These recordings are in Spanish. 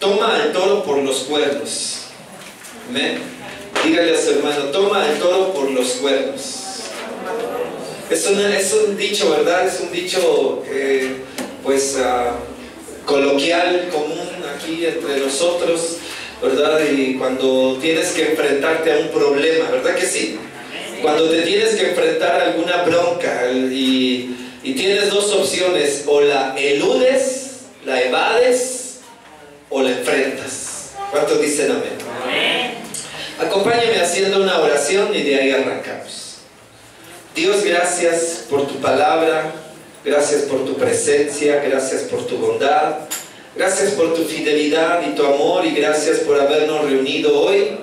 Toma al toro por los cuernos. Amén. Dígale a su hermano, toma al toro por los cuernos. Es un dicho, ¿verdad? Es un dicho, coloquial, común aquí entre nosotros, ¿verdad? Y cuando tienes que enfrentarte a un problema, ¿verdad que sí? Cuando te tienes que enfrentar a alguna bronca y tienes dos opciones, o la eludes, la evades, o la enfrentas. ¿Cuántos dicen amén? Amén. Acompáñame haciendo una oración y de ahí arrancamos. Dios, gracias por tu palabra, gracias por tu presencia, gracias por tu bondad, gracias por tu fidelidad y tu amor, y gracias por habernos reunido hoy.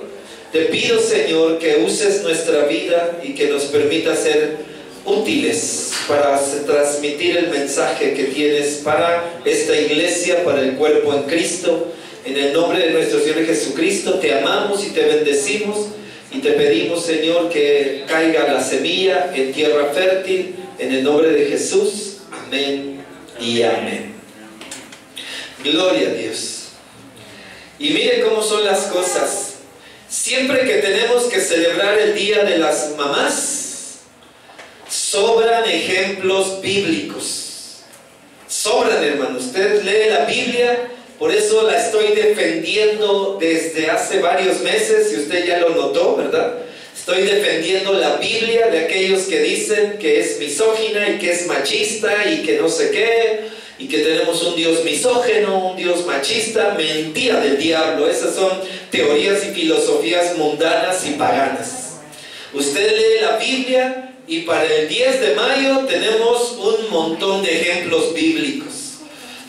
Te pido, Señor, que uses nuestra vida y que nos permita ser útiles para transmitir el mensaje que tienes para esta iglesia, para el cuerpo en Cristo. En el nombre de nuestro Señor Jesucristo te amamos y te bendecimos y te pedimos, Señor, que caiga la semilla en tierra fértil, en el nombre de Jesús. Amén y amén. Gloria a Dios. Y mire cómo son las cosas. Siempre que tenemos que celebrar el Día de las Mamás, sobran ejemplos bíblicos. Sobran, hermano. Usted lee la Biblia, por eso la estoy defendiendo desde hace varios meses, si usted ya lo notó, ¿verdad? Estoy defendiendo la Biblia de aquellos que dicen que es misógina y que es machista y que no sé qué, y que tenemos un Dios misógeno, un Dios machista. Mentira del diablo. Esas son teorías y filosofías mundanas y paganas. Usted lee la Biblia y para el 10 de mayo tenemos un montón de ejemplos bíblicos.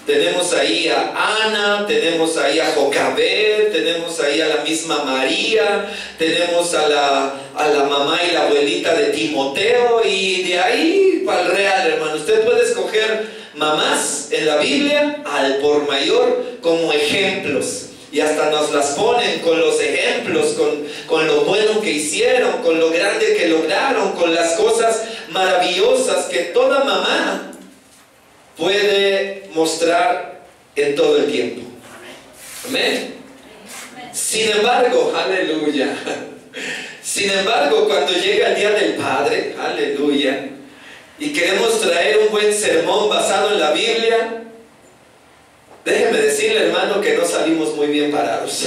Tenemos ahí a Ana, tenemos ahí a Jocabed, tenemos ahí a la misma María, tenemos a la mamá y la abuelita de Timoteo, y de ahí para el real, hermano. Usted puede escoger mamás en la Biblia al por mayor como ejemplos. Y hasta nos las ponen con los ejemplos, con lo bueno que hicieron, con lo grande que lograron, con las cosas maravillosas que toda mamá puede mostrar en todo el tiempo. Amén. Sin embargo, aleluya. Sin embargo, cuando llega el Día del Padre, aleluya, y queremos traer un buen sermón basado en la Biblia, déjeme decirle, hermano, que no salimos muy bien parados.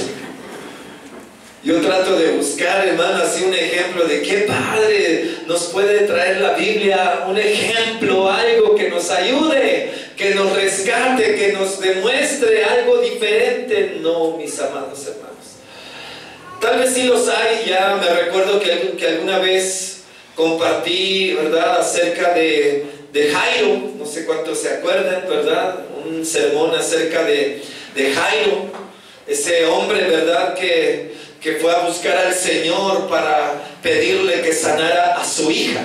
Yo trato de buscar, hermano, así un ejemplo de qué padre nos puede traer la Biblia, un ejemplo, algo que nos ayude, que nos rescate, que nos demuestre algo diferente. No, mis amados hermanos. Tal vez sí los hay. Ya me recuerdo que alguna vez compartí, ¿verdad?, acerca de Jairo. No sé cuántos se acuerdan, ¿verdad? Un sermón acerca de Jairo, ese hombre, ¿verdad?, que fue a buscar al Señor para pedirle que sanara a su hija.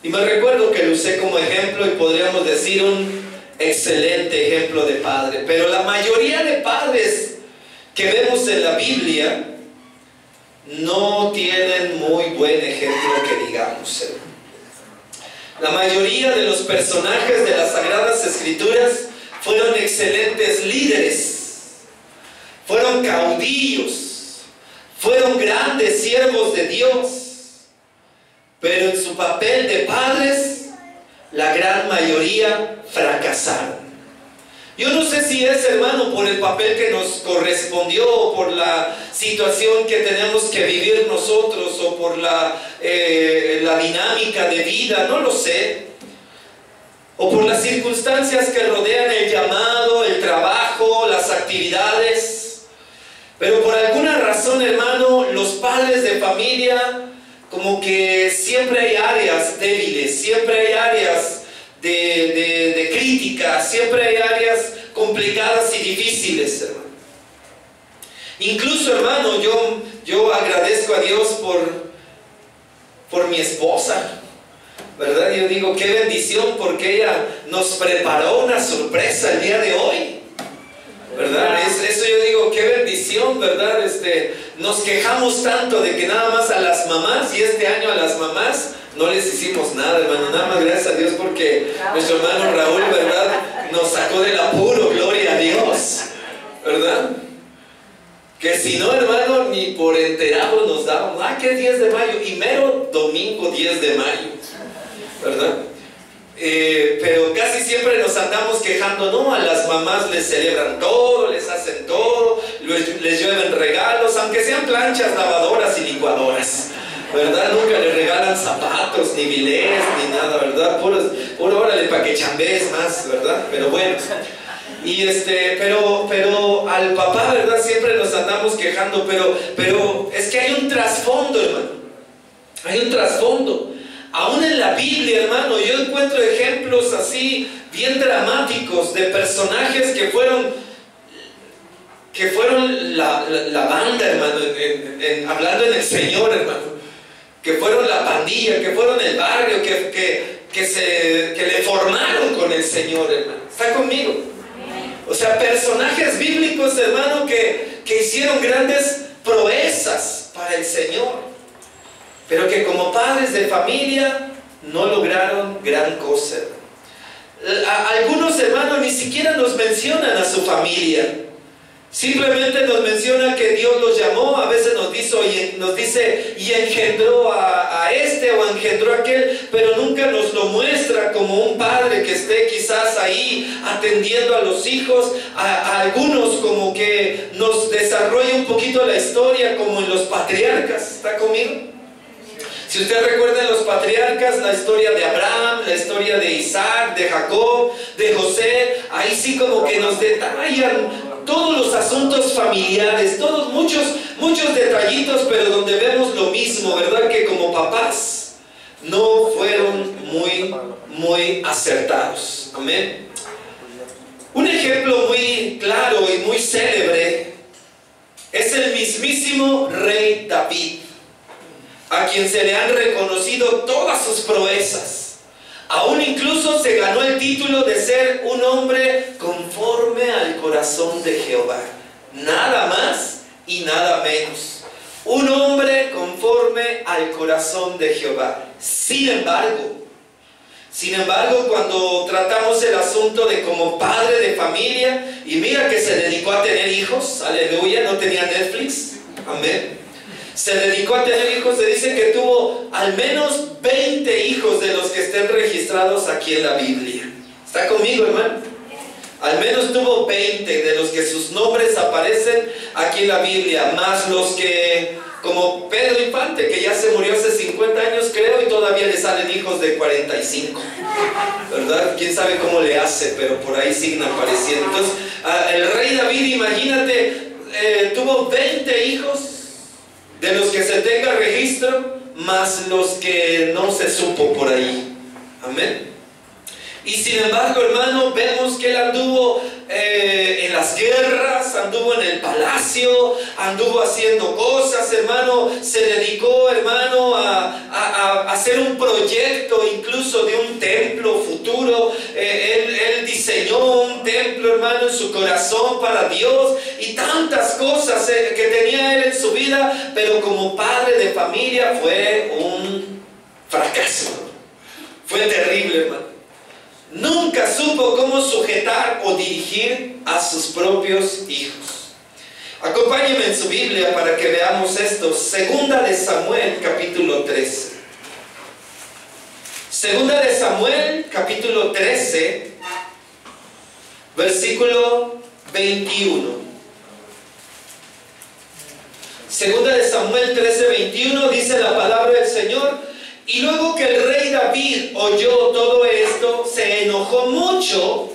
Y me recuerdo que lo usé como ejemplo, y podríamos decir un excelente ejemplo de padre. Pero la mayoría de padres que vemos en la Biblia no tienen muy buen ejemplo que digamos. La mayoría de los personajes de las Sagradas Escrituras fueron excelentes líderes, fueron caudillos, fueron grandes siervos de Dios, pero en su papel de padres, la gran mayoría fracasaron. Yo no sé si es, hermano, por el papel que nos correspondió, o por la situación que tenemos que vivir nosotros, o por la dinámica de vida, no lo sé, o por las circunstancias que rodean el llamado, el trabajo, las actividades. Pero por alguna razón, hermano, los padres de familia, como que siempre hay áreas débiles, siempre hay áreas de crítica, siempre hay áreas complicadas y difíciles, hermano. Incluso, hermano, yo agradezco a Dios por mi esposa, ¿verdad? Yo digo, qué bendición, porque ella nos preparó una sorpresa el día de hoy, ¿verdad? Eso yo digo, qué bendición, ¿verdad? Nos quejamos tanto de que nada más a las mamás, y este año a las mamás no les hicimos nada, hermano. Nada más gracias a Dios, porque nuestro hermano Raúl, ¿verdad?, nos sacó del apuro. Gloria a Dios, ¿verdad? que si no, hermano, ni por enterado nos dábamos. Ah, que es 10 de mayo, y mero domingo 10 de mayo, ¿verdad? Pero casi siempre nos andamos quejando, no, a las mamás les celebran todo, les hacen todo, les llueven regalos, aunque sean planchas, lavadoras y licuadoras, ¿verdad? Nunca les regalan zapatos, ni bilés, ni nada, ¿verdad? Puro órale para que chambees más, ¿verdad? Pero bueno, y pero al papá, ¿verdad? Siempre nos andamos quejando, pero es que hay un trasfondo, hermano, hay un trasfondo. Aún en la Biblia, hermano, yo encuentro ejemplos así bien dramáticos de personajes que fueron la banda, hermano, hablando en el Señor, hermano, que fueron la pandilla, que fueron el barrio, que le formaron con el Señor, hermano. ¿Está conmigo? O sea, personajes bíblicos, hermano, que hicieron grandes proezas para el Señor, pero que como padres de familia no lograron gran cosa. Algunos hermanos ni siquiera nos mencionan a su familia, simplemente nos menciona que Dios los llamó. A veces nos dice y engendró a este o engendró a aquel, pero nunca nos lo muestra como un padre que esté quizás ahí atendiendo a los hijos. A algunos como que nos desarrolla un poquito la historia como en los patriarcas. ¿Está conmigo? Si usted recuerda en los patriarcas, la historia de Abraham, la historia de Isaac, de Jacob, de José, ahí sí como que nos detallan todos los asuntos familiares, muchos detallitos, pero donde vemos lo mismo, ¿verdad? Que como papás no fueron muy acertados. Amén. Un ejemplo muy claro y muy célebre es el mismísimo rey David, a quien se le han reconocido todas sus proezas. Aún incluso se ganó el título de ser un hombre conforme al corazón de Jehová. Nada más y nada menos. Un hombre conforme al corazón de Jehová. Sin embargo, cuando tratamos el asunto de como padre de familia, y mira que se dedicó a tener hijos, aleluya, no tenía Netflix, amén. Se dedicó a tener hijos, se dice que tuvo al menos 20 hijos de los que estén registrados aquí en la Biblia. ¿Está conmigo, hermano? Al menos tuvo 20 de los que sus nombres aparecen aquí en la Biblia, más los que, como Pedro Infante, que ya se murió hace 50 años creo, y todavía le salen hijos de 45, ¿verdad? Quién sabe cómo le hace, pero por ahí siguen apareciendo. Entonces, el rey David, imagínate, tuvo 20 hijos de los que se tenga registro, más los que no se supo por ahí. Amén. Y sin embargo, hermano, vemos que él anduvo en las guerras, anduvo en el palacio, anduvo haciendo cosas, hermano. Se dedicó, hermano, a hacer un proyecto incluso de un templo futuro. Él diseñó un templo, hermano, en su corazón para Dios, y tantas cosas que tenía él en su vida, pero como padre de familia fue un fracaso. Fue terrible, hermano. Nunca supo cómo sujetar o dirigir a sus propios hijos. Acompáñenme en su Biblia para que veamos esto. Segunda de Samuel, capítulo 13. Segunda de Samuel, capítulo 13, versículo 21. Segunda de Samuel 13, 21 dice la palabra del Señor: y luego que el rey David oyó todo esto, se enojó mucho,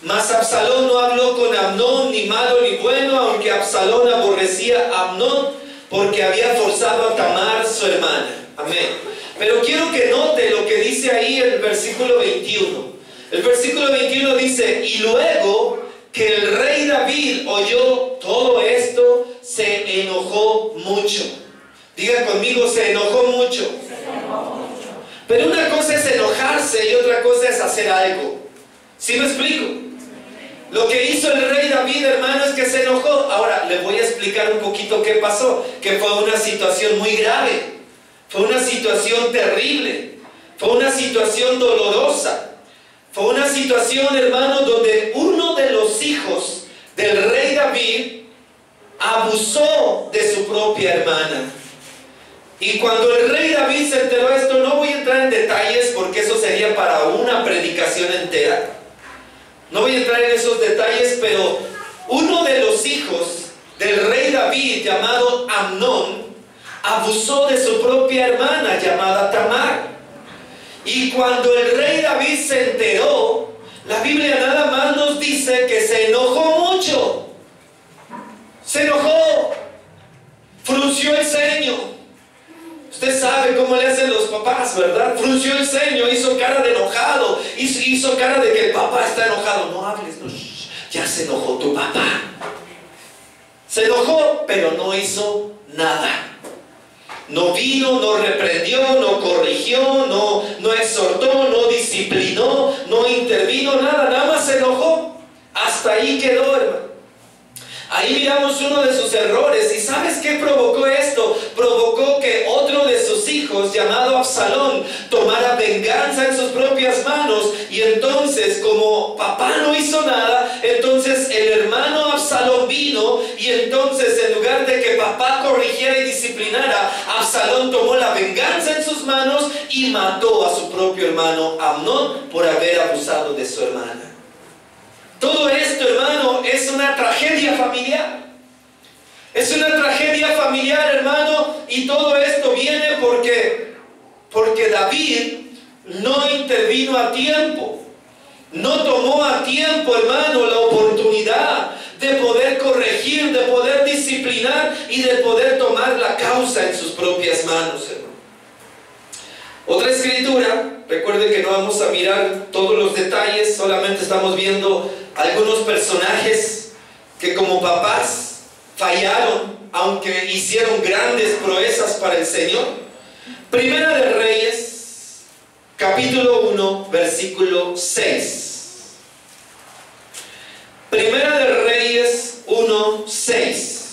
mas Absalón no habló con Amnón ni malo ni bueno, aunque Absalón aborrecía a Amnón porque había forzado a Tamar su hermana. Amén. Pero quiero que note lo que dice ahí el versículo 21. El versículo 21 dice: y luego que el rey David oyó todo esto, se enojó mucho. Diga conmigo, se enojó mucho. Pero una cosa es enojarse y otra cosa es hacer algo. ¿Sí me explico? Lo que hizo el rey David, hermano, es que se enojó. Ahora, les voy a explicar un poquito qué pasó. Que fue una situación muy grave. Fue una situación terrible. Fue una situación dolorosa. Fue una situación, hermano, donde uno de los hijos del rey David abusó de su propia hermana. Y cuando el rey David se enteró de esto, no voy a entrar en detalles porque eso sería para una predicación entera. No voy a entrar en esos detalles, pero uno de los hijos del rey David, llamado Amnón, abusó de su propia hermana, llamada Tamar. Y cuando el rey David se enteró, la Biblia nada más nos dice que se enojó mucho. Se enojó, frunció el ceño. Usted sabe cómo le hacen los papás, ¿verdad? Frunció el ceño, hizo cara de enojado, hizo cara de que el papá está enojado. No hables, no, ya se enojó tu papá. Se enojó, pero no hizo nada. No vino, no reprendió, no corrigió, no exhortó, no disciplinó, no intervino, nada más se enojó. Hasta ahí quedó, hermano. Ahí miramos uno de sus errores. ¿Y sabes qué provocó esto? Provocó que otro de sus hijos, llamado Absalón, tomara venganza en sus propias manos. Y entonces, como papá no hizo nada, entonces el hermano Absalón vino. Y entonces, en lugar de que papá corrigiera y disciplinara, Absalón tomó la venganza en sus manos y mató a su propio hermano Amnón por haber abusado de su hermana. Todo esto, hermano, es una tragedia familiar. Es una tragedia familiar, hermano, y todo esto viene porque David no intervino a tiempo. No tomó a tiempo, hermano, la oportunidad de poder corregir, de poder disciplinar y de poder tomar la causa en sus propias manos, hermano. Otra escritura, recuerden que no vamos a mirar todos los detalles, solamente estamos viendo algunos personajes que como papás fallaron, aunque hicieron grandes proezas para el Señor. Primera de Reyes, capítulo 1, versículo 6. Primera de Reyes 1, 6.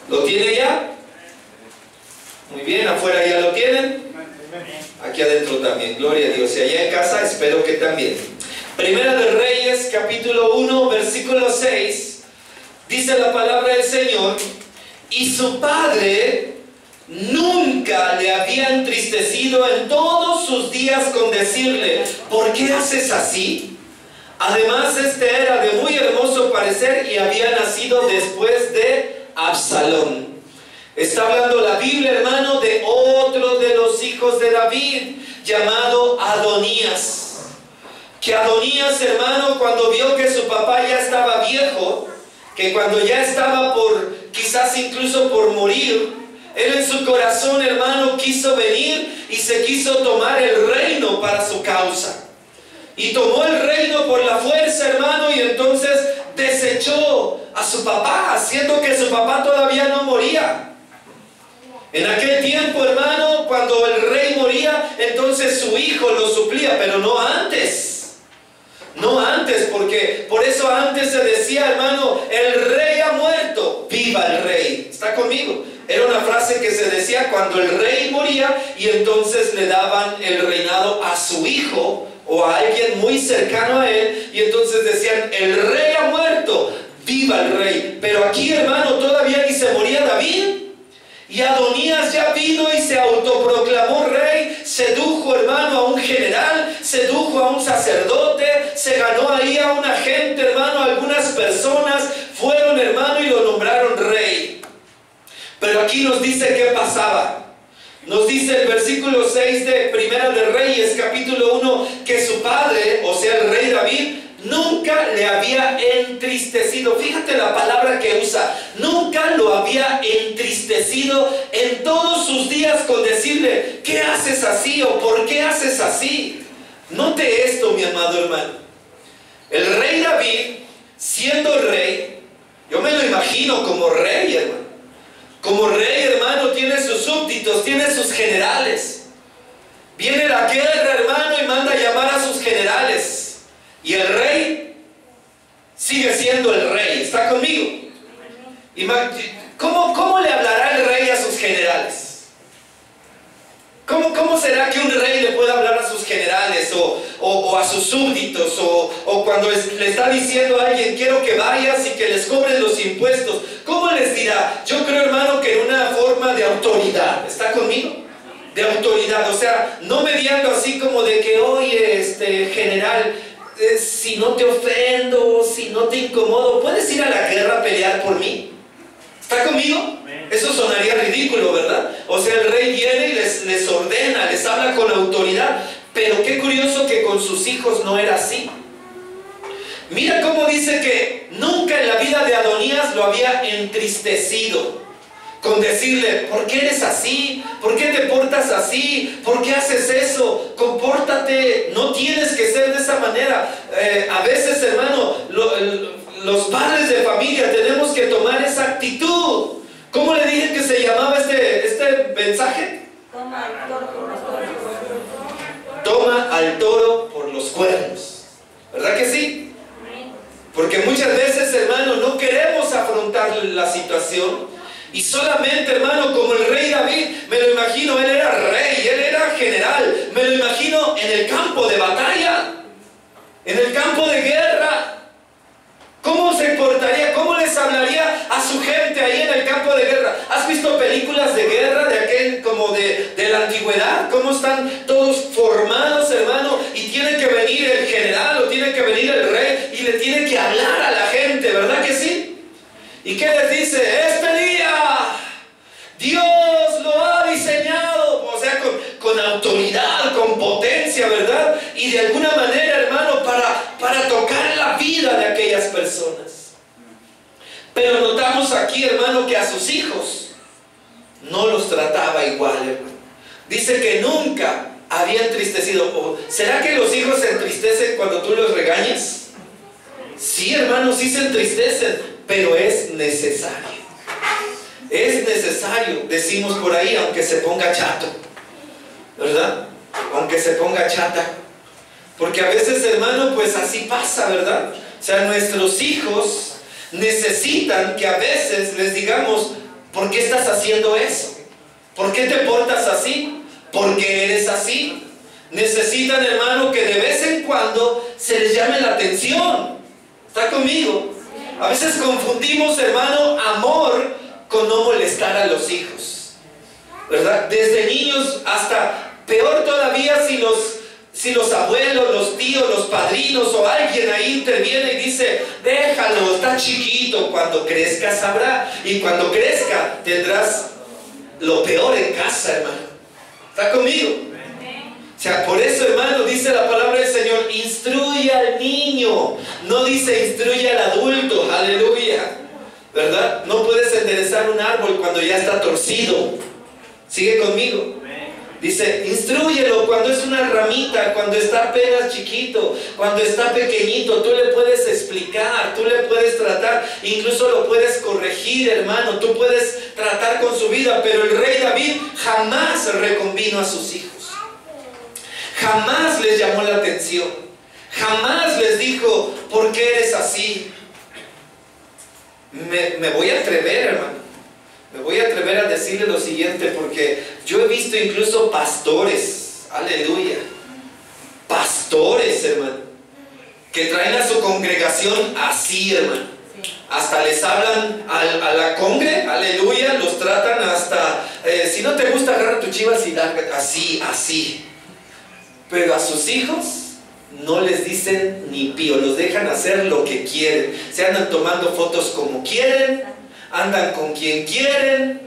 ¿Lo tiene ya? Muy bien, afuera ya lo tienen. Aquí adentro también, gloria a Dios. Y allá en casa espero que también. Primera de Reyes, capítulo 1, versículo 6. Dice la palabra del Señor: y su padre nunca le había entristecido en todos sus días con decirle: ¿por qué haces así? Además, este era de muy hermoso parecer y había nacido después de Absalón. Está hablando la Biblia, hermano, de otro de los hijos de David, llamado Adonías. Que Adonías, hermano, cuando vio que su papá ya estaba viejo, que cuando ya estaba quizás incluso por morir, él en su corazón, hermano, quiso venir y se quiso tomar el reino para su causa. Y tomó el reino por la fuerza, hermano, y entonces desechó a su papá, haciendo que su papá todavía no moría. En aquel tiempo, hermano, cuando el rey moría, entonces su hijo lo suplía, pero no antes. No antes, porque por eso antes se decía, hermano, el rey ha muerto, viva el rey. ¿Está conmigo? Era una frase que se decía cuando el rey moría y entonces le daban el reinado a su hijo o a alguien muy cercano a él, y entonces decían: el rey ha muerto, viva el rey. Pero aquí, hermano, todavía ni se moría David. Y Adonías ya vino y se autoproclamó rey, sedujo, hermano, a un general, sedujo a un sacerdote, se ganó ahí a una gente, hermano, algunas personas fueron, hermano, y lo nombraron rey. Pero aquí nos dice qué pasaba. Nos dice el versículo 6 de Primera de Reyes, capítulo 1, que su padre, o sea el rey David, nunca le había entristecido. Fíjate la palabra que usa: nunca lo había entristecido en todos sus días con decirle: ¿qué haces así? o ¿por qué haces así? Note esto, mi amado hermano. El rey David, siendo rey, yo me lo imagino como rey, hermano. Como rey, hermano, tiene sus súbditos, tiene sus generales. Viene la guerra, hermano, y manda a llamar a sus generales. Y el rey sigue siendo el rey. ¿Está conmigo? ¿Cómo le hablará el rey a sus generales? ¿Cómo será que un rey le puede hablar a sus generales o a sus súbditos o cuando le está diciendo a alguien, quiero que vayas y que les cobren los impuestos? ¿Cómo les dirá? Yo creo, hermano, que en una forma de autoridad. ¿Está conmigo? De autoridad, o sea, no mediando así como de que, oye, general, si no te ofendo, si no te incomodo, ¿puedes ir a la guerra a pelear por mí? ¿Está conmigo? Eso sonaría ridículo, ¿verdad? O sea, el rey viene y les ordena, les habla con autoridad. Pero qué curioso que con sus hijos no era así. Mira cómo dice que nunca en la vida de Adonías lo había entristecido con decirle, ¿por qué eres así? ¿Por qué te portas así? ¿Por qué haces eso? Compórtate, no tienes que ser de esa manera. A veces, hermano, los padres de familia tenemos que tomar esa actitud. ¿Cómo le dije que se llamaba este mensaje? Toma al toro por los cuernos. ¿Verdad que sí? Porque muchas veces, hermano, no queremos afrontar la situación. Y solamente, hermano, como el rey David, me lo imagino, él era rey, él era general. Me lo imagino en el campo de batalla, en el campo de guerra. ¿Cómo se portaría? ¿Cómo les hablaría a su gente ahí en el campo de guerra? ¿Has visto películas de guerra de aquel como de la antigüedad? ¿Cómo están todos formados, hermano? Y tiene que venir el general o tiene que venir el rey y le tiene que hablar a la gente, ¿verdad que sí? ¿Y qué les dice? Este día Dios lo ha diseñado, o sea, con autoridad, con potencia, ¿verdad? Y de alguna manera, hermano, para tocar la vida de aquellas personas. Pero notamos aquí, hermano, que a sus hijos no los trataba igual, hermano. Dice que nunca había entristecido. ¿Será que los hijos se entristecen cuando tú los regañas? Sí, hermano, sí se entristecen, pero es necesario. Es necesario, decimos por ahí, aunque se ponga chato, ¿verdad? Aunque se ponga chata. Porque a veces, hermano, pues así pasa, ¿verdad? O sea, nuestros hijos necesitan que a veces les digamos, ¿por qué estás haciendo eso? ¿Por qué te portas así? ¿Por qué eres así? Necesitan, hermano, que de vez en cuando se les llame la atención. ¿Está conmigo? A veces confundimos, hermano, amor con no molestar a los hijos, ¿verdad? Desde niños hasta peor todavía si los abuelos, los tíos, los padrinos o alguien ahí interviene y dice, déjalo, está chiquito, cuando crezca sabrá, y cuando crezca tendrás lo peor en casa, hermano. ¿Está conmigo? O sea, por eso, hermano, dice la palabra del Señor, instruye al niño, no dice instruye al adulto, aleluya, ¿verdad? No puedes enderezar un árbol cuando ya está torcido. ¿Sigue conmigo? Dice, instrúyelo cuando es una ramita, cuando está apenas chiquito, cuando está pequeñito. Tú le puedes explicar, tú le puedes tratar, incluso lo puedes corregir, hermano. Tú puedes tratar con su vida, pero el rey David jamás reconvino a sus hijos. Jamás les llamó la atención. Jamás les dijo, ¿por qué eres así? Me voy a atrever, hermano. Me voy a atrever a decirle lo siguiente, porque yo he visto incluso pastores, aleluya, pastores, hermano, que traen a su congregación así, hermano. Hasta les hablan a la congre, aleluya, los tratan hasta, si no te gusta, agarra tu chivas y larga, así. Pero a sus hijos no les dicen ni pío, los dejan hacer lo que quieren. Se andan tomando fotos como quieren, andan con quien quieren,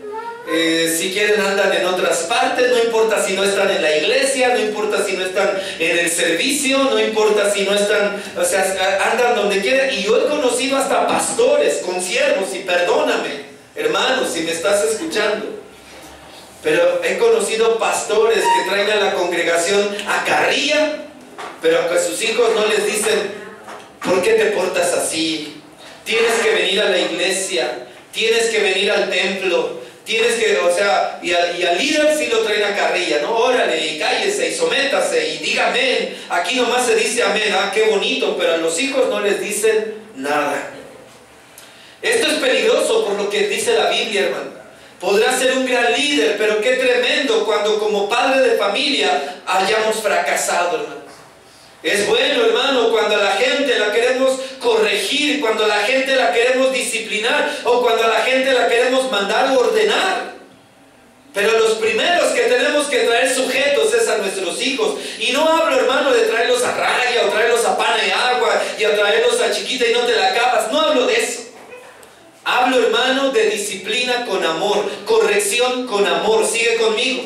si quieren andan en otras partes, no importa si no están en la iglesia, no importa si no están en el servicio, no importa si no están, o sea, andan donde quieren. Y yo he conocido hasta pastores, consiervos, y perdóname, hermanos, si me estás escuchando, pero he conocido pastores que traen a la congregación a carrilla, pero a sus hijos no les dicen, ¿por qué te portas así? Tienes que venir a la iglesia, tienes que venir al templo, tienes que, o sea, y al líder sí lo traen a carrilla, ¿no? Órale, y cállese, y sométase, y diga amén. Aquí nomás se dice amén, qué bonito, pero a los hijos no les dicen nada. Esto es peligroso por lo que dice la Biblia, hermano. podrás ser un gran líder, pero qué tremendo cuando como padre de familia hayamos fracasado, hermano. Es bueno, hermano, cuando a la gente la queremos corregir, cuando a la gente la queremos disciplinar o cuando a la gente la queremos mandar o ordenar. Pero los primeros que tenemos que traer sujetos es a nuestros hijos. Y no hablo, hermano, de traerlos a raya o traerlos a pan y agua y a traerlos a chiquita y no te la acabas. No hablo de eso. Hablo, hermano, de disciplina con amor, corrección con amor. Sigue conmigo.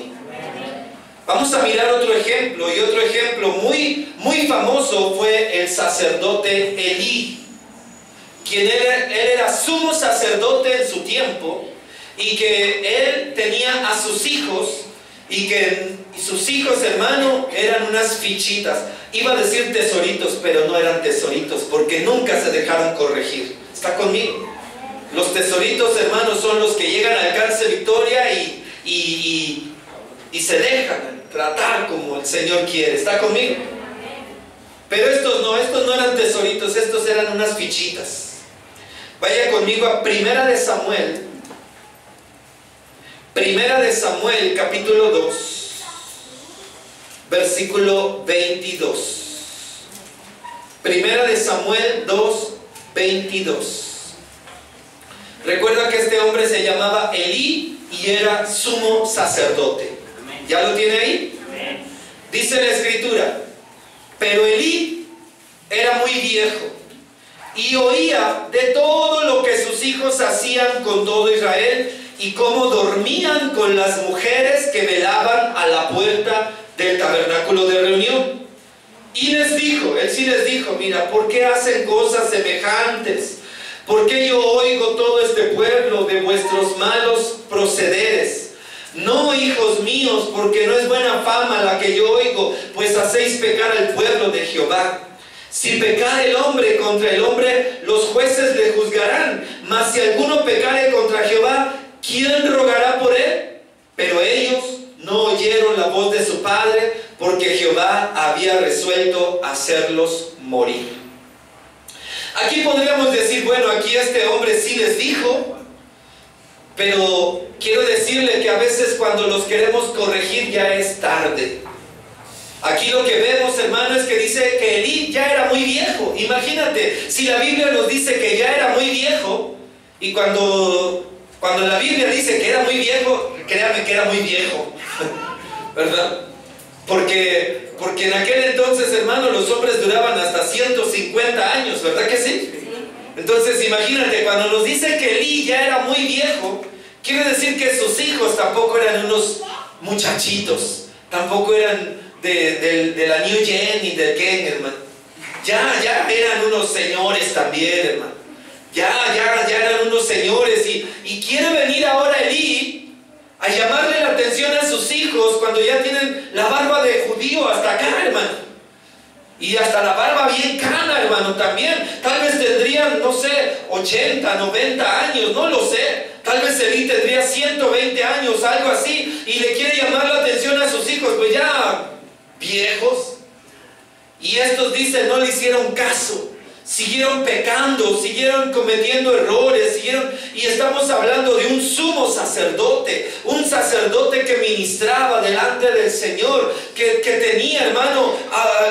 Vamos a mirar otro ejemplo, y otro ejemplo muy famoso fue el sacerdote Elí, quien él era sumo sacerdote en su tiempo, y que él tenía a sus hijos, y sus hijos, hermano, eran unas fichitas. Iba a decir tesoritos, pero no eran tesoritos, porque nunca se dejaron corregir. ¿Está conmigo? Los tesoritos, hermanos, son los que llegan al alcance victoria y se dejan tratar como el Señor quiere. ¿Está conmigo? Pero estos no eran tesoritos, estos eran unas fichitas. Vaya conmigo a Primera de Samuel capítulo 2, versículo 22. Primera de Samuel 2, 22. Recuerda que este hombre se llamaba Elí y era sumo sacerdote. ¿Ya lo tiene ahí? Dice la escritura: pero Elí era muy viejo y oía de todo lo que sus hijos hacían con todo Israel y cómo dormían con las mujeres que velaban a la puerta del tabernáculo de reunión. Y les dijo, él sí les dijo: mira, ¿por qué hacen cosas semejantes? ¿Por qué yo oigo todo este pueblo de vuestros malos procederes? No, hijos míos, porque no es buena fama la que yo oigo, pues hacéis pecar al pueblo de Jehová. Si pecare el hombre contra el hombre, los jueces le juzgarán. Mas si alguno pecare contra Jehová, ¿quién rogará por él? Pero ellos no oyeron la voz de su padre, porque Jehová había resuelto hacerlos morir. Aquí podríamos decir, bueno, aquí este hombre sí les dijo, pero quiero decirle que a veces cuando los queremos corregir ya es tarde. Aquí lo que vemos, hermano, es que dice que Elí ya era muy viejo. Imagínate, si la Biblia nos dice que ya era muy viejo, y cuando la Biblia dice que era muy viejo, créame que era muy viejo, ¿verdad? Porque en aquel entonces, hermano, los hombres duraban hasta 150 años, ¿verdad que sí? Entonces imagínate, cuando nos dice que Elí ya era muy viejo, quiere decir que sus hijos tampoco eran unos muchachitos, tampoco eran de la New Gen y del Gen, hermano. Ya eran unos señores también, hermano. Ya eran unos señores, y quiere venir ahora Elí a llamarle la atención a sus hijos cuando ya tienen la barba de judío hasta acá, hermano. Y hasta la barba bien cana, hermano, también. Tal vez tendrían, no sé, 80, 90 años, no lo sé. Tal vez Elí tendría 120 años, algo así. Y le quiere llamar la atención a sus hijos, pues ya viejos. Y estos dicen, no le hicieron caso. Siguieron pecando, siguieron cometiendo errores, y estamos hablando de un sumo sacerdote, un sacerdote que ministraba delante del Señor, que tenía, hermano,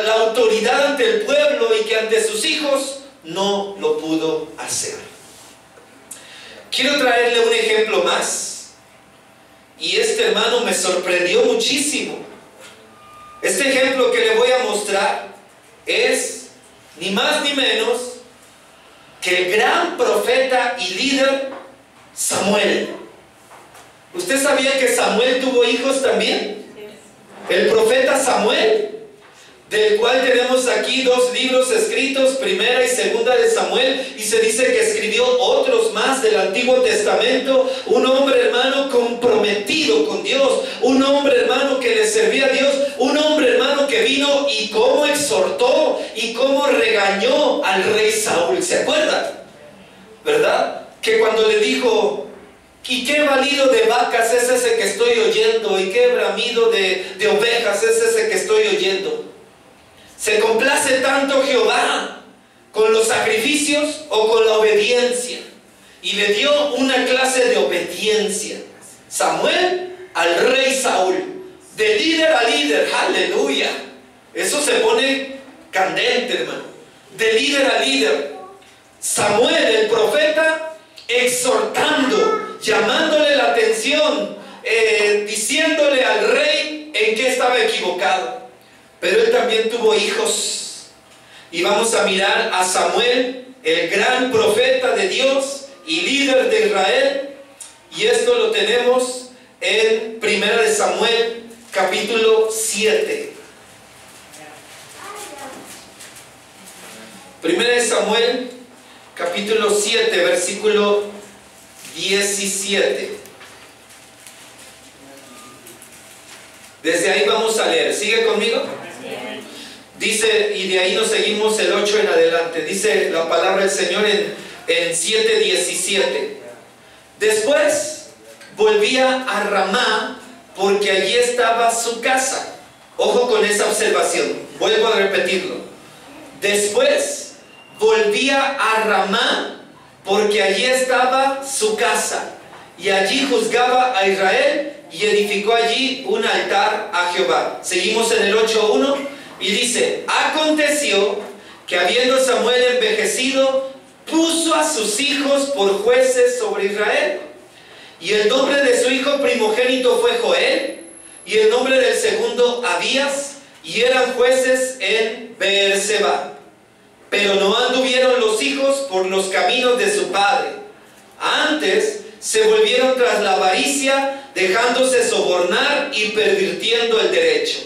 la autoridad ante el pueblo y que ante sus hijos no lo pudo hacer. Quiero traerle un ejemplo más, y este, hermano, me sorprendió muchísimo. Este ejemplo que le voy a mostrar es ni más ni menos que el gran profeta y líder Samuel. ¿Usted sabía que Samuel tuvo hijos también? El profeta Samuel, del cual tenemos aquí 2 libros escritos, Primera y Segunda de Samuel, y se dice que escribió otros más del Antiguo Testamento. Un hombre, hermano, comprometido con Dios, un hombre, hermano, que le servía a Dios, un hombre, hermano, que vino y cómo exhortó y cómo regañó al rey Saúl. ¿Se acuerdan? ¿Verdad? Que cuando le dijo: ¿y qué balido de vacas es ese que estoy oyendo? ¿Y qué bramido de ovejas es ese que estoy oyendo? ¿Se complace tanto Jehová con los sacrificios o con la obediencia? Y le dio una clase de obediencia. Samuel al rey Saúl, de líder a líder, aleluya. Eso se pone candente, hermano. De líder a líder. Samuel, el profeta, exhortando, llamándole la atención, diciéndole al rey en qué estaba equivocado. Pero él también tuvo hijos. Y vamos a mirar a Samuel, el gran profeta de Dios y líder de Israel. Y esto lo tenemos en 1 Samuel, capítulo 7. 1 Samuel, capítulo 7, versículo 17. Desde ahí vamos a leer. ¿Sigue conmigo? Dice, y de ahí nos seguimos el 8 en adelante. Dice la palabra del Señor en 7:17. Después volvía a Ramá, porque allí estaba su casa. Ojo con esa observación. Vuelvo a repetirlo. Después volvía a Ramá, porque allí estaba su casa. Y allí juzgaba a Israel y edificó allí un altar a Jehová. Seguimos en el 8:1 y dice: aconteció que habiendo Samuel envejecido, puso a sus hijos por jueces sobre Israel. Y el nombre de su hijo primogénito fue Joel, y el nombre del segundo Abías, y eran jueces en Beerseba. Pero no anduvieron los hijos por los caminos de su padre. Antes se volvieron tras la avaricia, dejándose sobornar y pervirtiendo el derecho.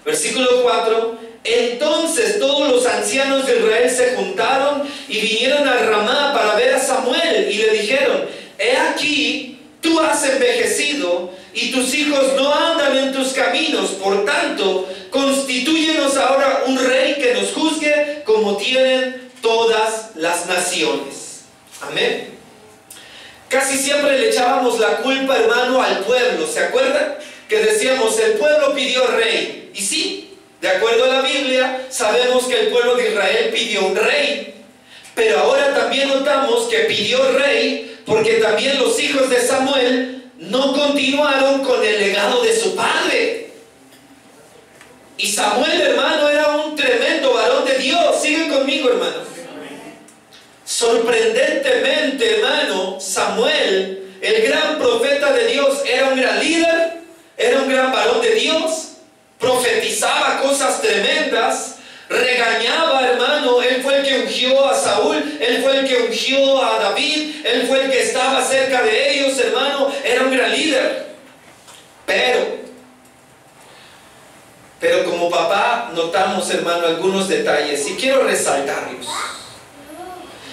Versículo 4. Entonces todos los ancianos de Israel se juntaron y vinieron a Ramá para ver a Samuel, y le dijeron: he aquí, tú has envejecido y tus hijos no andan en tus caminos, por tanto, constitúyenos ahora un rey que nos juzgue como tienen todas las naciones. Amén. Casi siempre le echábamos la culpa, hermano, al pueblo. ¿Se acuerdan? Que decíamos, el pueblo pidió rey. Y sí, de acuerdo a la Biblia, sabemos que el pueblo de Israel pidió un rey. Pero ahora también notamos que pidió rey porque también los hijos de Samuel no continuaron con el legado de su padre. Y Samuel, hermano, era un tremendo varón de Dios. Sigue conmigo, hermano. Sorprendentemente, hermano, Samuel, el gran profeta de Dios, era un gran líder, era un gran varón de Dios, profetizaba cosas tremendas, regañaba, hermano. Él fue el que ungió a Saúl, él fue el que ungió a David, él fue el que estaba cerca de ellos, hermano. Era un gran líder. Pero como papá notamos, hermano, algunos detalles y quiero resaltarlos.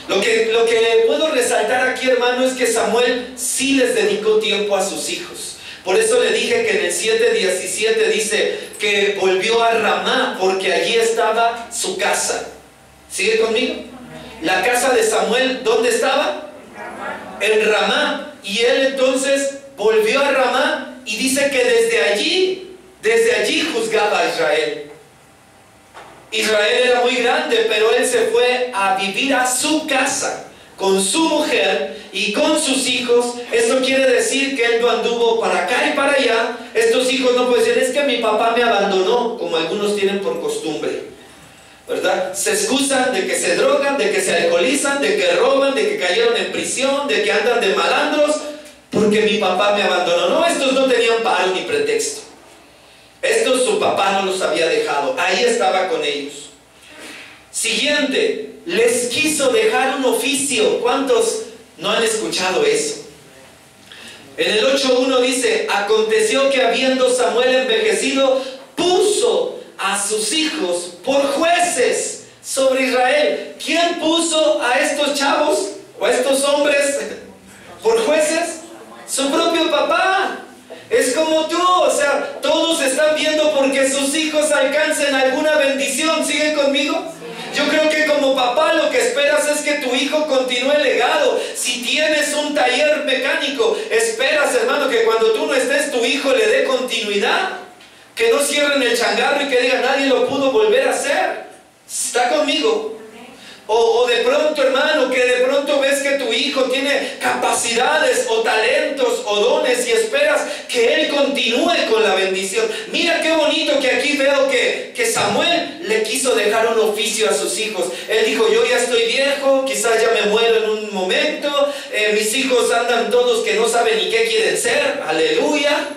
Lo que puedo resaltar aquí, hermano, es que Samuel sí les dedicó tiempo a sus hijos. Por eso le dije que en el 7:17 dice que volvió a Ramá, porque allí estaba su casa. ¿Sigue conmigo? La casa de Samuel, ¿dónde estaba? En Ramá. Y él entonces volvió a Ramá y dice que desde allí juzgaba a Israel. Israel era muy grande, pero él se fue a vivir a su casa, con su mujer y con sus hijos. Eso quiere decir que él no anduvo para acá y para allá. Estos hijos no pueden decir: es que mi papá me abandonó, como algunos tienen por costumbre, ¿verdad? Se excusan de que se drogan, de que se alcoholizan, de que roban, de que cayeron en prisión, de que andan de malandros, porque mi papá me abandonó. No, estos no tenían paro ni pretexto. Estos su papá no los había dejado, ahí estaba con ellos. Siguiente, les quiso dejar un oficio. ¿Cuántos no han escuchado eso? En el 8:1 dice: aconteció que habiendo Samuel envejecido, puso a sus hijos por jueces sobre Israel. ¿Quién puso a estos chavos o a estos hombres por jueces? Su propio papá. Es como tú, o sea, todos están viendo porque sus hijos alcancen alguna bendición. ¿Siguen conmigo? Yo creo que como papá lo que esperas es que tu hijo continúe el legado. Si tienes un taller mecánico, esperas, hermano, que cuando tú no estés, tu hijo le dé continuidad. Que no cierren el changarro y que digan: nadie lo pudo volver a hacer. ¿Está conmigo? O de pronto, hermano, que de pronto ves que tu hijo hijo tiene capacidades o talentos o dones y esperas que él continúe con la bendición. Mira qué bonito que aquí veo que Samuel le quiso dejar un oficio a sus hijos. Él dijo, yo ya estoy viejo, quizás ya me muero en un momento, mis hijos andan todos que no saben ni qué quieren ser, aleluya,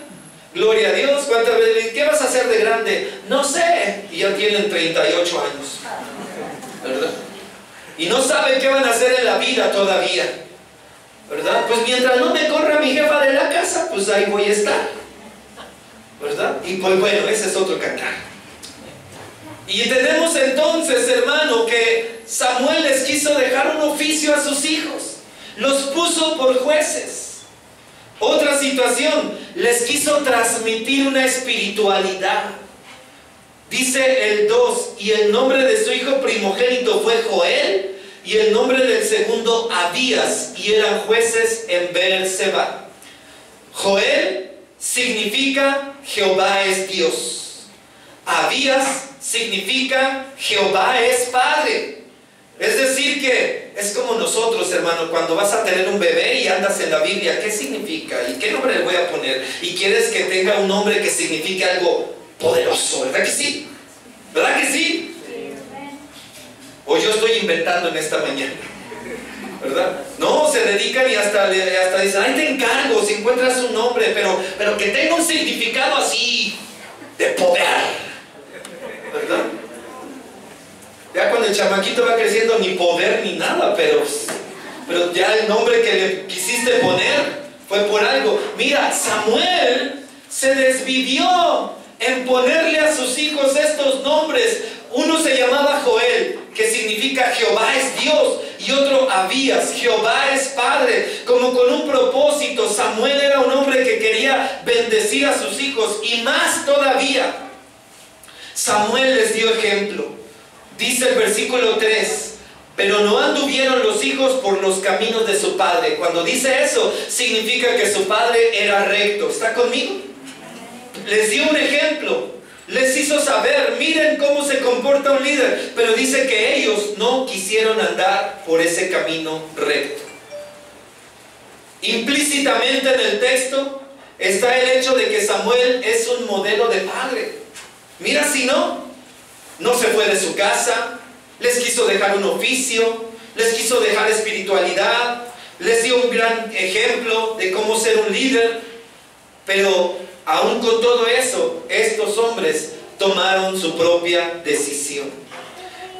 gloria a Dios. ¿Cuántas veces? ¿Qué vas a hacer de grande? No sé, y ya tienen 38 años, ¿verdad? Y no saben qué van a hacer en la vida todavía, ¿verdad? Pues mientras no me corra mi jefa de la casa, pues ahí voy a estar, ¿verdad? Y pues bueno, ese es otro cantar. Y tenemos entonces, hermano, que Samuel les quiso dejar un oficio a sus hijos, los puso por jueces. Otra situación, les quiso transmitir una espiritualidad. Dice el 2, y el nombre de su hijo primogénito fue Joel, y el nombre del segundo Abías, y eran jueces en Beer-seba. Joel significa Jehová es Dios. Abías significa Jehová es Padre. Es decir que es como nosotros, hermano, cuando vas a tener un bebé y andas en la Biblia, ¿qué significa? ¿Y qué nombre le voy a poner? Y quieres que tenga un nombre que signifique algo poderoso, ¿verdad que sí? ¿Verdad que sí? O yo estoy inventando en esta mañana, ¿verdad? No, se dedican y hasta dicen, ay, te encargo si encuentras un nombre, pero que tenga un significado así de poder, ¿verdad? Ya cuando el chamaquito va creciendo, ni poder ni nada, pero ya el nombre que le quisiste poner fue por algo. Mira, Samuel se desvivió en ponerle a sus hijos estos nombres. Uno se llamaba Joel, que significa Jehová es Dios, y otro Abías, Jehová es Padre, como con un propósito. Samuel era un hombre que quería bendecir a sus hijos, y más todavía, Samuel les dio ejemplo. Dice el versículo 3, pero no anduvieron los hijos por los caminos de su padre. Cuando dice eso, significa que su padre era recto. ¿Está conmigo? Les dio un ejemplo, les hizo saber, miren cómo se comporta un líder, pero dice que ellos no quisieron andar por ese camino recto. Implícitamente en el texto está el hecho de que Samuel es un modelo de padre. Mira, si no se fue de su casa, les quiso dejar un oficio, les quiso dejar espiritualidad, les dio un gran ejemplo de cómo ser un líder, pero aún con todo eso, estos hombres tomaron su propia decisión.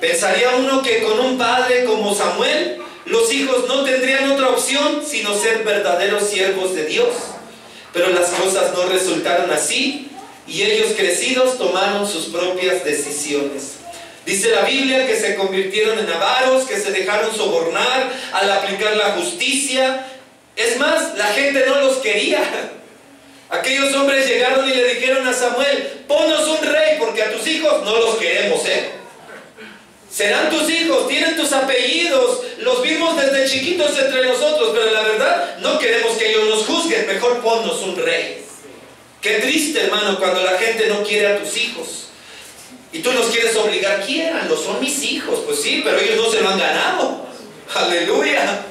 Pensaría uno que con un padre como Samuel, los hijos no tendrían otra opción sino ser verdaderos siervos de Dios. Pero las cosas no resultaron así, y ellos crecidos tomaron sus propias decisiones. Dice la Biblia que se convirtieron en avaros, que se dejaron sobornar al aplicar la justicia. Es más, la gente no los quería. Aquellos hombres llegaron y le dijeron a Samuel, ponnos un rey porque a tus hijos no los queremos, serán tus hijos, tienen tus apellidos, los vimos desde chiquitos entre nosotros, pero la verdad no queremos que ellos nos juzguen, mejor ponnos un rey. Qué triste, hermano, cuando la gente no quiere a tus hijos y tú los quieres obligar. Quiéranlos, son mis hijos. Pues sí, pero ellos no se lo han ganado. Aleluya,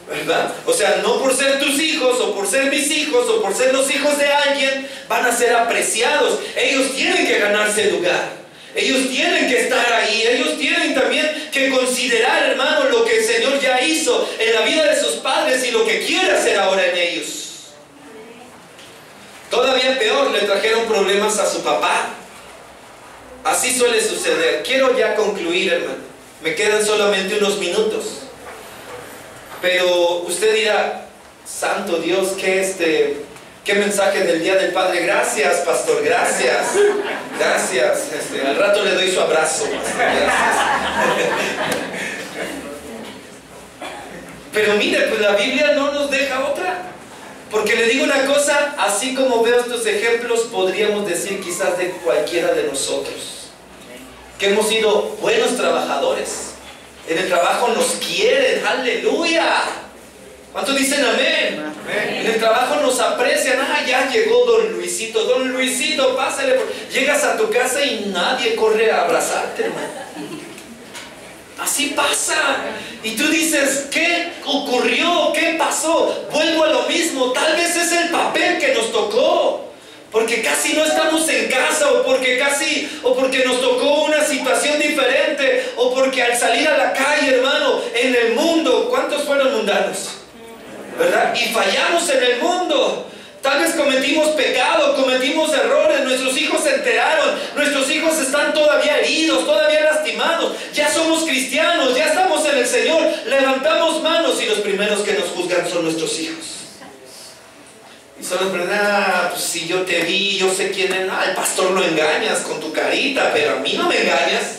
¿verdad? O sea, no por ser tus hijos o por ser mis hijos o por ser los hijos de alguien van a ser apreciados. Ellos tienen que ganarse el lugar, ellos tienen que estar ahí, ellos tienen también que considerar, hermano, lo que el Señor ya hizo en la vida de sus padres y lo que quiere hacer ahora en ellos. Todavía peor, le trajeron problemas a su papá. Así suele suceder. Quiero ya concluir, hermano, me quedan solamente unos minutos. Pero usted dirá, santo Dios, ¿qué mensaje del Día del Padre? Gracias, pastor, gracias. Gracias. Al rato le doy su abrazo. Gracias. Pero mire, pues la Biblia no nos deja otra. Porque le digo una cosa, así como veo estos ejemplos, podríamos decir quizás de cualquiera de nosotros, que hemos sido buenos trabajadores. En el trabajo nos quieren, aleluya. ¿Cuántos dicen amén? Amén. En el trabajo nos aprecian. Ya llegó don Luisito, pásale. Llegas a tu casa y nadie corre a abrazarte, hermano. Así pasa. Y tú dices, ¿qué ocurrió? ¿Qué pasó? Vuelvo a lo mismo, tal vez es el papel que nos tocó. Porque casi no estamos en casa, o porque nos tocó una situación diferente, o porque al salir a la calle, hermano, en el mundo, ¿cuántos fueron mundanos? ¿Verdad? Y fallamos en el mundo. Tal vez cometimos pecado, cometimos errores, nuestros hijos se enteraron, nuestros hijos están todavía heridos, todavía lastimados, ya somos cristianos, ya estamos en el Señor, levantamos manos y los primeros que nos juzgan son nuestros hijos. Y solo pues si yo te vi, yo sé quién es. El pastor lo engañas con tu carita, pero a mí no me engañas.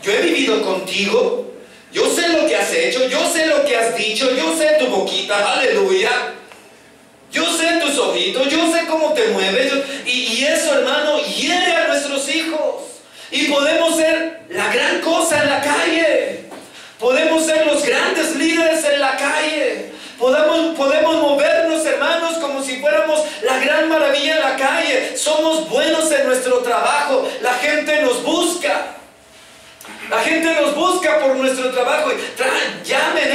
Yo he vivido contigo, yo sé lo que has hecho, yo sé lo que has dicho, yo sé tu boquita, aleluya. Yo sé tus ojitos, yo sé cómo te mueves. Y eso, hermano, hiere a nuestros hijos. Y podemos ser la gran cosa en la calle. Podemos ser los grandes líderes en la calle. Podemos movernos, hermanos, como si fuéramos la gran maravilla en la calle. Somos buenos en nuestro trabajo. La gente nos busca. La gente nos busca por nuestro trabajo. Llamen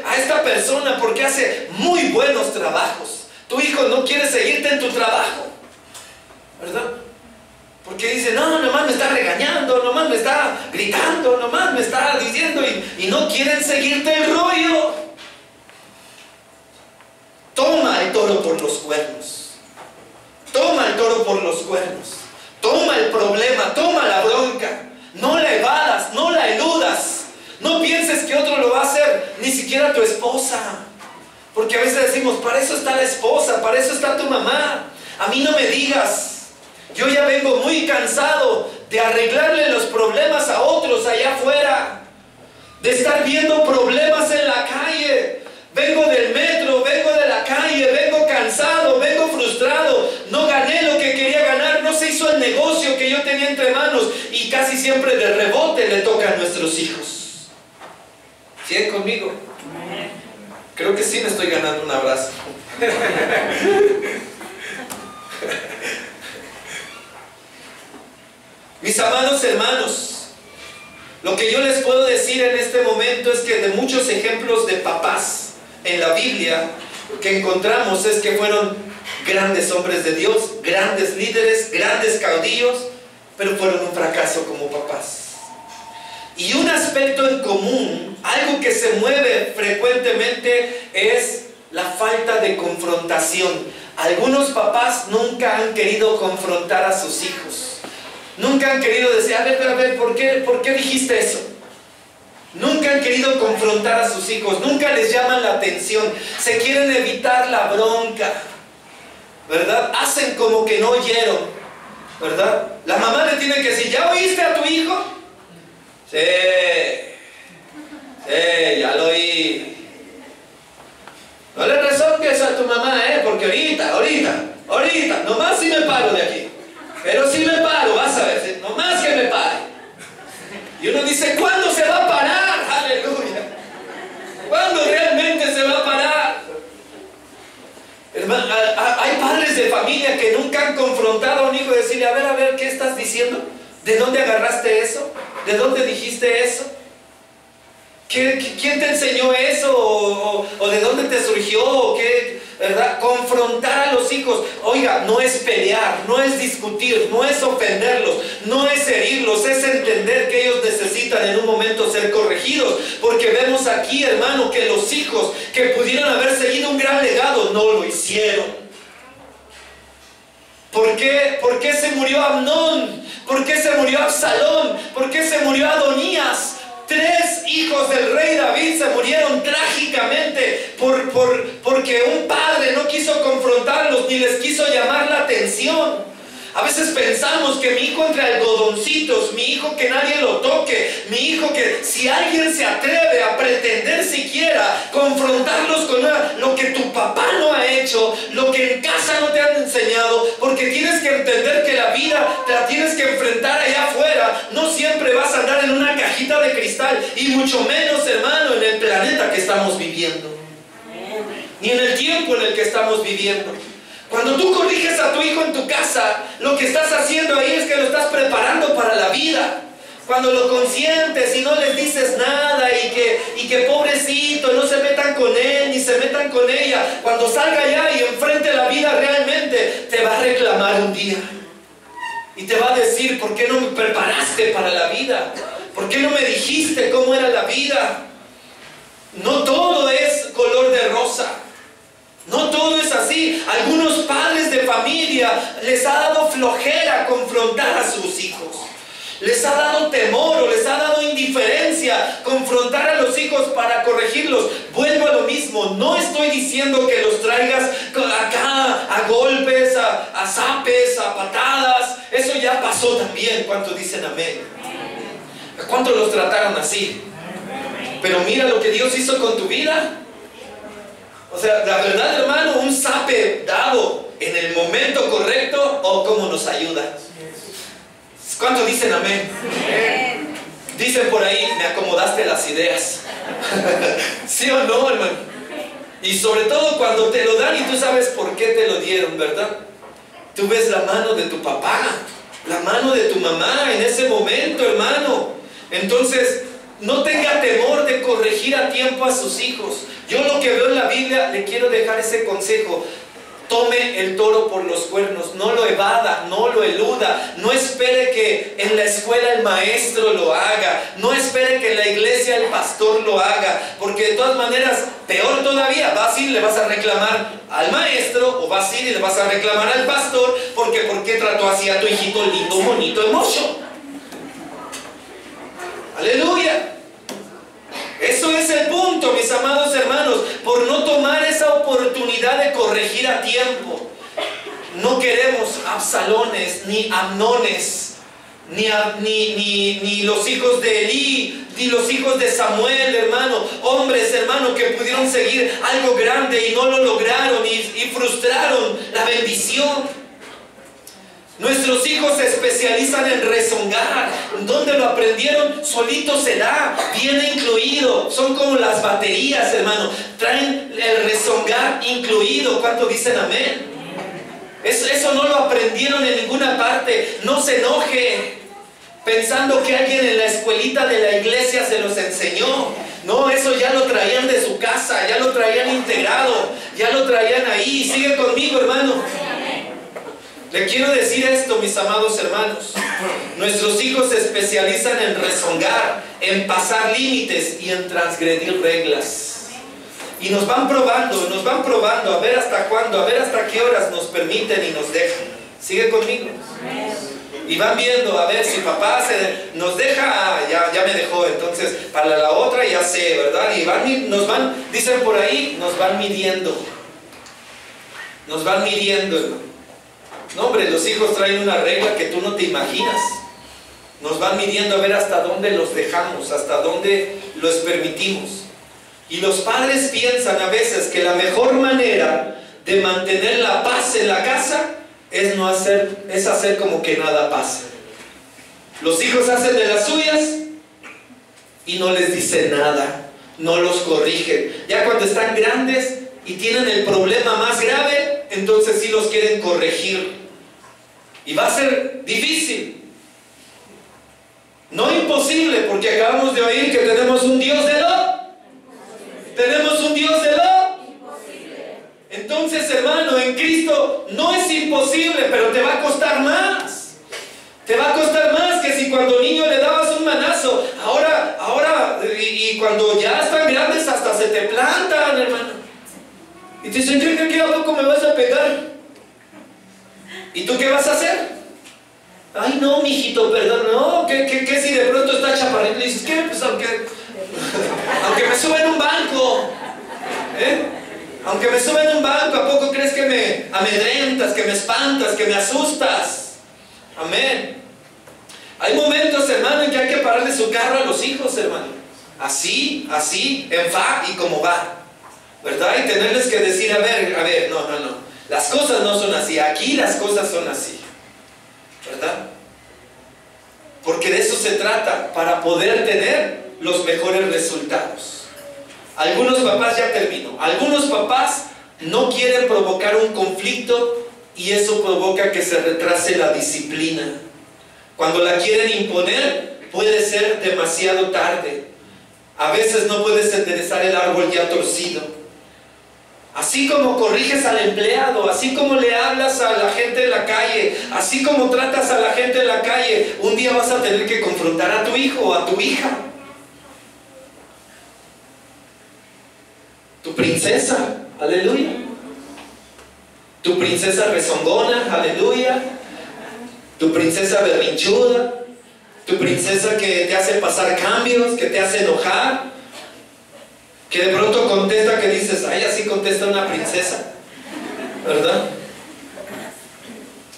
a esta persona porque hace muy buenos trabajos. Tu hijo no quiere seguirte en tu trabajo, ¿verdad? Porque dice, no, nomás me está regañando, nomás me está gritando, nomás me está diciendo, y no quieren seguirte el rollo. Toma el toro por los cuernos. Toma el toro por los cuernos. Toma el problema, toma la bronca. No la evadas, no la eludas. No pienses que otro lo va a hacer, ni siquiera tu esposa. Porque a veces decimos, para eso está la esposa, para eso está tu mamá. A mí no me digas. Yo ya vengo muy cansado de arreglarle los problemas a otros allá afuera. De estar viendo problemas en la calle. Vengo del metro, vengo de la calle, vengo cansado, vengo frustrado. No gané lo que quería ganar, no se hizo el negocio que yo tenía entre manos. Y casi siempre de rebote le toca a nuestros hijos. ¿Siguen conmigo? Creo que sí me estoy ganando un abrazo. Mis amados hermanos, lo que yo les puedo decir en este momento es que de muchos ejemplos de papás en la Biblia que encontramos es que fueron grandes hombres de Dios, grandes líderes, grandes caudillos, pero fueron un fracaso como papás. Y un aspecto en común, algo que se mueve frecuentemente, es la falta de confrontación. Algunos papás nunca han querido confrontar a sus hijos. Nunca han querido decir, a ver, ¿por qué dijiste eso? Nunca han querido confrontar a sus hijos. Nunca les llaman la atención. Se quieren evitar la bronca, ¿verdad? Hacen como que no oyeron, ¿verdad? La mamá le tiene que decir, ¿ya oíste a tu hijo? Sí, ya lo oí. No le resolques a tu mamá, porque ahorita, nomás si me paro de aquí. Pero si me paro, vas a ver, nomás que me pare. Y uno dice, ¿cuándo se va a parar? Aleluya. ¿Cuándo realmente se va a parar? Hermano, hay padres de familia que nunca han confrontado a un hijo y decirle, a ver, ¿qué estás diciendo? ¿De dónde agarraste eso? ¿De dónde dijiste eso? ¿Quién te enseñó eso? ¿O de dónde te surgió? ¿O qué? ¿Verdad? Confrontar a los hijos. Oiga, no es pelear, no es discutir, no es ofenderlos, no es herirlos, es entender que ellos necesitan en un momento ser corregidos. Porque vemos aquí, hermano, que los hijos que pudieron haber seguido un gran legado no lo hicieron. ¿Por qué se murió Amnón? ¿Por qué se murió Absalón? ¿Por qué se murió Adonías? 3 hijos del rey David se murieron trágicamente porque un padre no quiso confrontarlos ni les quiso llamar la atención. A veces pensamos que mi hijo entre algodoncitos, mi hijo que nadie lo toque, mi hijo que si alguien se atreve a pretender siquiera confrontarlos con lo que tu papá no ha hecho, lo que en casa no te han enseñado, porque tienes que entender que la vida te la tienes que enfrentar allá afuera. No siempre vas a andar en una cajita de cristal, y mucho menos, hermano, en el planeta que estamos viviendo, ni en el tiempo en el que estamos viviendo. Cuando tú corriges a tu hijo en tu casa, lo que estás haciendo ahí es que lo estás preparando para la vida. Cuando lo consientes y no les dices nada y que pobrecito, no se metan con él, ni se metan con ella, cuando salga allá y enfrente la vida realmente, te va a reclamar un día. Y te va a decir, ¿por qué no me preparaste para la vida? ¿Por qué no me dijiste cómo era la vida? No todo es color de rosa. No todo es así. Algunos padres de familia les ha dado flojera confrontar a sus hijos. Les ha dado temor o les ha dado indiferencia confrontar a los hijos para corregirlos. Vuelvo a lo mismo. No estoy diciendo que los traigas acá a golpes, a zapes, a patadas. Eso ya pasó también. ¿Cuántos dicen amén? ¿Cuántos los trataron así? Pero mira lo que Dios hizo con tu vida. O sea, la verdad, hermano, un zape dado en el momento correcto, o cómo nos ayuda. ¿Cuántos dicen amén? Dicen por ahí, me acomodaste las ideas. ¿Sí o no, hermano? Y sobre todo cuando te lo dan y tú sabes por qué te lo dieron, ¿verdad? Tú ves la mano de tu papá, la mano de tu mamá en ese momento, hermano. Entonces, no tenga temor de corregir a tiempo a sus hijos. Yo lo que veo en la Biblia, le quiero dejar ese consejo. Tome el toro por los cuernos, no lo evada, no lo eluda, no espere que en la escuela el maestro lo haga, no espere que en la iglesia el pastor lo haga, porque de todas maneras, peor todavía, vas a ir y le vas a reclamar al maestro, o vas a ir y le vas a reclamar al pastor, porque ¿por qué trató así a tu hijito lindo, bonito, hermoso? Aleluya. Eso es el punto, mis amados hermanos, por no tomar esa oportunidad de corregir a tiempo. No queremos Absalones, ni Amnones, ni los hijos de Elí, ni los hijos de Samuel, hermano. Hombres, hermano, que pudieron seguir algo grande y no lo lograron y frustraron la bendición. Nuestros hijos se especializan en rezongar. ¿Dónde lo aprendieron? Solito se da, viene incluido. Son como las baterías, hermano. Traen el rezongar incluido. ¿Cuántos dicen amén? Eso no lo aprendieron en ninguna parte. No se enoje pensando que alguien en la escuelita de la iglesia se los enseñó. No, eso ya lo traían de su casa, ya lo traían integrado, ya lo traían ahí. Sigue conmigo, hermano. Le quiero decir esto, mis amados hermanos. Nuestros hijos se especializan en rezongar, en pasar límites y en transgredir reglas. Y nos van probando, a ver hasta cuándo, a ver hasta qué horas nos permiten y nos dejan. ¿Sigue conmigo? Y van viendo, a ver, si papá nos deja, ya me dejó, entonces para la otra ya sé, ¿verdad? Y dicen por ahí, nos van midiendo. Nos van midiendo, hermano. No, hombre, los hijos traen una regla que tú no te imaginas. Nos van midiendo a ver hasta dónde los dejamos, hasta dónde los permitimos. Y los padres piensan a veces que la mejor manera de mantener la paz en la casa es hacer como que nada pasa. Los hijos hacen de las suyas y no les dicen nada, no los corrigen. Ya cuando están grandes y tienen el problema más grave, entonces sí los quieren corregir. Y va a ser difícil. No imposible, porque acabamos de oír que tenemos un Dios de lo. Tenemos un Dios de lo. Entonces, hermano, en Cristo no es imposible, pero te va a costar más. Te va a costar más que si cuando niño le dabas un manazo. Ahora, y cuando ya están grandes hasta se te plantan, hermano. Y te dicen, ¿qué a poco me vas a pegar? ¿Y tú qué vas a hacer? Ay, no, mijito, perdón, no, ¿qué si de pronto está chaparrito? Le dices, ¿qué? Pues aunque me suba en un banco, aunque me suba en un banco, ¿a poco crees que me amedrentas, que me espantas, que me asustas? Amén. Hay momentos, hermano, en que hay que pararle su carro a los hijos, hermano. Así, en fa y como va, ¿verdad? Y tenerles que decir, a ver, no. Las cosas no son así, aquí las cosas son así, ¿verdad? Porque de eso se trata, para poder tener los mejores resultados. Algunos papás, ya termino, algunos papás no quieren provocar un conflicto y eso provoca que se retrase la disciplina. Cuando la quieren imponer, puede ser demasiado tarde. A veces no puedes enderezar el árbol ya torcido. Así como corriges al empleado, así como le hablas a la gente en la calle, así como tratas a la gente en la calle, un día vas a tener que confrontar a tu hijo o a tu hija. Tu princesa, aleluya. Tu princesa rezongona, aleluya. Tu princesa berrinchuda. Tu princesa que te hace pasar cambios, que te hace enojar. Que de pronto contesta, que dices, ay, así contesta una princesa, ¿verdad?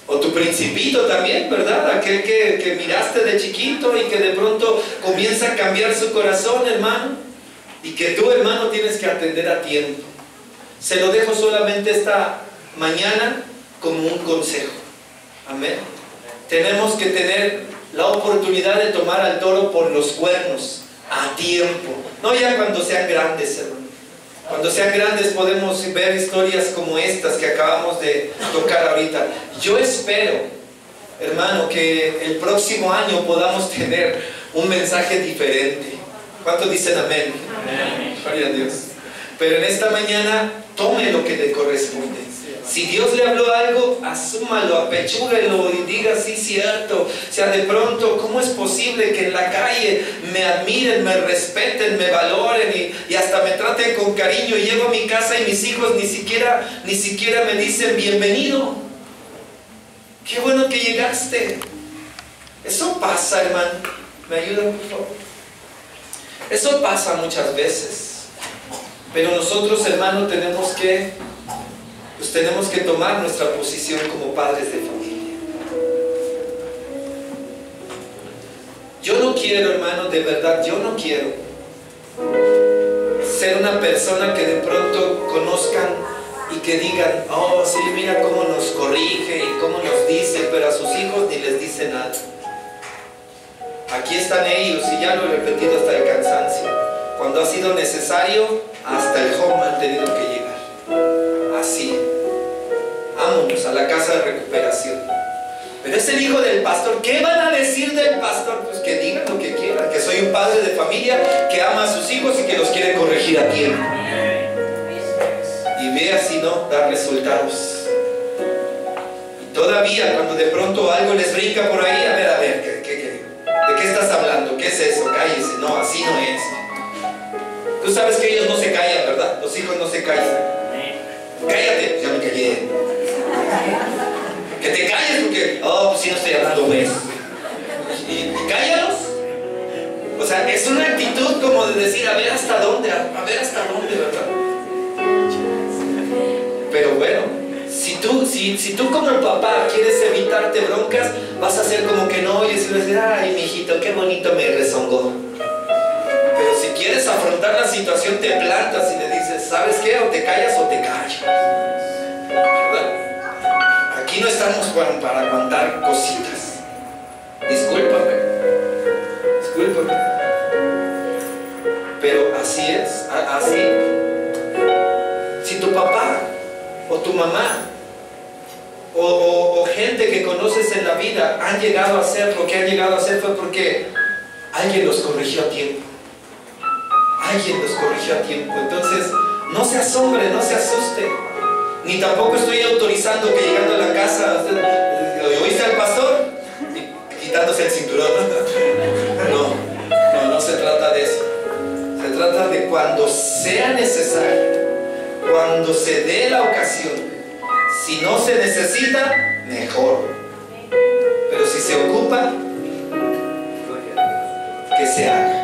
O tu principito también, ¿verdad? Aquel que miraste de chiquito y que de pronto comienza a cambiar su corazón, hermano. Y que tú, hermano, tienes que atender a tiempo. Se lo dejo solamente esta mañana como un consejo. Amén. Tenemos que tener la oportunidad de tomar al toro por los cuernos a tiempo. No ya cuando sean grandes, hermano. Cuando sean grandes podemos ver historias como estas que acabamos de tocar ahorita. Yo espero, hermano, que el próximo año podamos tener un mensaje diferente. ¿Cuántos dicen amén? Amén. Gloria a Dios. Pero en esta mañana tome lo que le corresponde. Si Dios le habló algo, asúmalo, apechúguelo y diga, sí, cierto. O sea, de pronto, ¿cómo es posible que en la calle me admiren, me respeten, me valoren y hasta me traten con cariño? Y llego a mi casa y mis hijos ni siquiera me dicen bienvenido. Qué bueno que llegaste. Eso pasa, hermano. ¿Me ayudan, por favor? Eso pasa muchas veces. Pero nosotros, hermanos, tenemos que tomar nuestra posición como padres de familia. Yo no quiero, hermanos, de verdad, yo no quiero ser una persona que de pronto conozcan y que digan, oh, sí, mira cómo nos corrige y cómo nos dice, pero a sus hijos ni les dice nada. Aquí están ellos, y ya lo he repetido hasta el cansancio. Cuando ha sido necesario, hasta el home han tenido que llegar. Así. Vámonos a la casa de recuperación. Pero es el hijo del pastor. ¿Qué van a decir del pastor? Pues que digan lo que quieran. Que soy un padre de familia que ama a sus hijos y que los quiere corregir a tiempo. Y vea si no da resultados. Y todavía cuando de pronto algo les brinca por ahí, a ver, ¿de qué estás hablando? ¿Qué es eso? Cállese. No, así no es. Tú sabes que ellos no se callan, ¿verdad? Los hijos no se callan. Cállate, ya me callé. Que te calles porque, oh, pues si no estoy hablando, pues. Y cállalos. O sea, es una actitud como de decir, a ver hasta dónde, ¿verdad? Pero bueno, si tú como papá quieres evitarte broncas, vas a hacer como que no, y decir, ay, mijito, qué bonito me rezongó. Pero si quieres afrontar la situación, te plantas y le dices, ¿sabes qué? O te callas o te callas. ¿Verdad? Aquí no estamos para aguantar cositas. Discúlpame. Pero así es, así. Si tu papá o tu mamá o gente que conoces en la vida han llegado a hacer lo que han llegado a hacer, fue porque alguien los corrigió a tiempo. Alguien los corrigió a tiempo. Entonces, no se asombre, no se asuste. Ni tampoco estoy autorizando que llegando a la casa, ¿oíste al pastor? Y quitándose el cinturón. No se trata de eso. Se trata de cuando sea necesario, cuando se dé la ocasión. Si no se necesita, mejor. Pero si se ocupa, que se haga.